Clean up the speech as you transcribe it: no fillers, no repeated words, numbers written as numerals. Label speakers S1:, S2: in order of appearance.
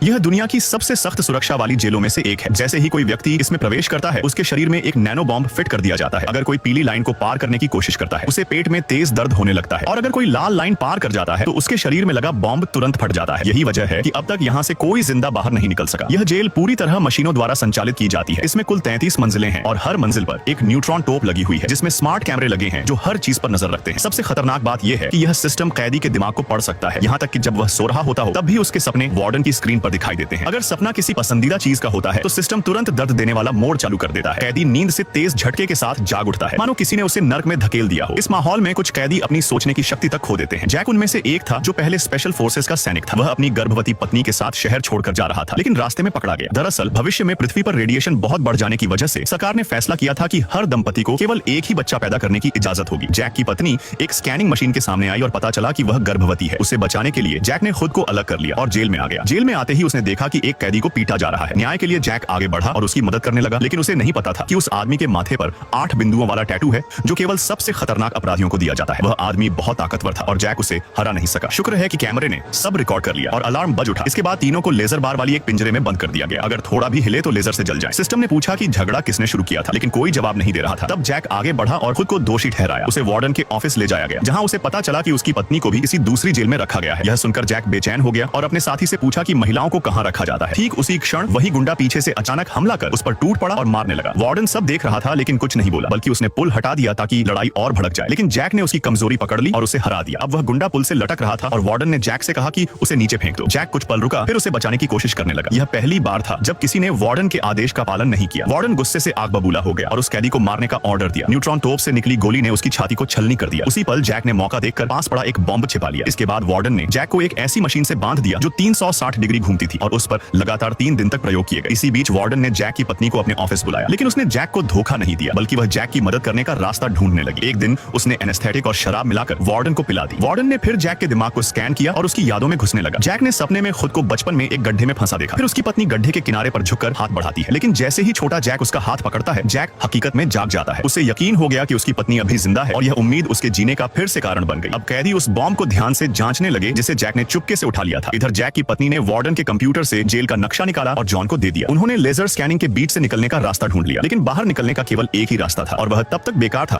S1: यह दुनिया की सबसे सख्त सुरक्षा वाली जेलों में से एक है। जैसे ही कोई व्यक्ति इसमें प्रवेश करता है, उसके शरीर में एक नैनो बॉम्ब फिट कर दिया जाता है। अगर कोई पीली लाइन को पार करने की कोशिश करता है, उसे पेट में तेज दर्द होने लगता है, और अगर कोई लाल लाइन पार कर जाता है तो उसके शरीर में लगा बॉम्ब तुरंत फट जाता है। यही वजह है कि अब तक यहाँ से कोई जिंदा बाहर नहीं निकल सका। यह जेल पूरी तरह मशीनों द्वारा संचालित की जाती है। इसमें कुल 33 मंजिलें हैं और हर मंजिल पर एक न्यूट्रॉन टोप लगी हुई है, जिसमें स्मार्ट कैमरे लगे हैं जो हर चीज पर नजर रखते हैं। सबसे खतरनाक बात यह है कि यह सिस्टम कैदी के दिमाग को पढ़ सकता है, यहाँ तक कि जब वह सो रहा होता हो तब भी उसके सपने वार्डन की स्क्रीन पर दिखाई देते हैं। अगर सपना किसी पसंदीदा चीज का होता है तो सिस्टम तुरंत दर्द देने वाला मोड चालू कर देता है। कैदी नींद से तेज झटके के साथ जाग उठता है, मानो किसी ने उसे नर्क में धकेल दिया हो। इस माहौल में कुछ कैदी अपनी सोचने की शक्ति तक खो देते हैं। जैक उनमें से एक था जो पहले स्पेशल फोर्सेस का सैनिक था। वह अपनी गर्भवती पत्नी के साथ शहर छोड़कर जा रहा था, लेकिन रास्ते में पकड़ा गया। दरअसल भविष्य में पृथ्वी पर रेडिएशन बहुत बढ़ जाने की वजह से सरकार ने फैसला किया था कि हर दंपति को केवल एक ही बच्चा पैदा करने की इजाजत होगी। जैक की पत्नी एक स्कैनिंग मशीन के सामने आई और पता चला कि वह गर्भवती है। उसे बचाने के लिए जैक ने खुद को अलग कर लिया और जेल में आ गया। जेल में आते ही उसने देखा कि एक कैदी को पीटा जा रहा है। न्याय के लिए जैक आगे बढ़ा और उसकी मदद करने लगा, लेकिन उसे नहीं पता था कि उस आदमी के माथे पर 8 बिंदुओं वाला टैटू है जो केवल सबसे खतरनाक अपराधियों को दिया जाता है। वह आदमी बहुत ताकतवर था और जैक उसे हरा नहीं सका। शुक्र है कि कैमरे ने सब रिकॉर्ड कर लिया और अलार्म बज उठा। इसके बाद तीनों को लेजर बार वाली एक पिंजरे में बंद कर दिया गया। अगर थोड़ा भी हिले तो लेजर से जल जाए। सिस्टम ने पूछा कि झगड़ा किसने शुरू किया था, लेकिन कोई जवाब नहीं दे रहा था। तब जैक आगे बढ़ा और खुद को दोषी ठहराया। उसे वार्डन के ऑफिस ले जाया गया, जहां उसे पता चला कि उसकी पत्नी को भी इसी दूसरी जेल में रखा गया है। यह सुनकर जैक बेचैन हो गया और अपने साथी से पूछा कि महिलाओं को कहां रखा जाता है। ठीक उसी क्षण वही गुंडा पीछे से अचानक हमला कर उस पर टूट पड़ा और मारने लगा। वार्डन सब देख रहा था लेकिन कुछ नहीं बोला, बल्कि उसने पुल हटा दिया ताकि लड़ाई और भड़क जाए। लेकिन जैक ने उसकी कमजोरी पकड़ ली और उसे हरा दिया। अब वह गुंडा पुल से लटक रहा था और वार्डन ने जैक से कहा कि उसे नीचे फेंक दो। जैक कुछ पल रुका, फिर उसे बचाने की कोशिश करने लगा। यह पहली बार था जब किसी ने वार्डन के आदेश का पालन नहीं किया। वार्डन गुस्से से आग बबूला हो गया और उस कैदी को मारने का ऑर्डर दिया। न्यूट्रॉन तोप से निकली गोली ने उसकी छाती को छलनी कर दिया। उसी पल जैक ने मौका देखकर पास पड़ा एक बॉम्ब छिपा लिया। इसके बाद वार्डन ने जैक को एक ऐसी मशीन से बांध दिया जो 360 डिग्री घूमती थी और उस पर लगातार 3 दिन तक प्रयोग किए गए। इसी बीच वार्डन ने जैक की पत्नी को अपने ऑफिस बुलाया, लेकिन उसने जैक को धोखा नहीं दिया, बल्कि वह जैक की मदद करने का रास्ता ढूंढने लगी। एक दिन उसने एनेस्थेटिक और शराब मिलाकर वार्डन को पिला दी। वार्डन ने फिर जैक के दिमाग को स्कैन किया और उसकी यादों में घुसने लगा। जैक ने सपने में खुद को बचपन में एक गड्ढे में फंसा देखा। फिर उसकी पत्नी गड्ढे के किनारे पर झुककर हाथ बढ़ाती है, लेकिन जैसे ही छोटा जैक उसका हाथ पकड़ता है, जैक हकीकत में जाग जाता है। उसे यकीन हो गया कि उसकी पत्नी अभी जिंदा है और यह उम्मीद उसके जीने का फिर से कारण बन गई। अब कैदी उस बॉम्ब को ध्यान से जांचने लगे जिसे जैक ने चुपके से उठा लिया था। इधर जैक की पत्नी ने वार्डन के कंप्यूटर से जेल का नक्शा निकाला और जॉन को दे दिया। उन्होंने लेजर स्कैनिंग के बीच से निकलने का रास्ता ढूंढ लिया, लेकिन बाहर निकलने का केवल एक ही रास्ता था और वह तब तक बेकार था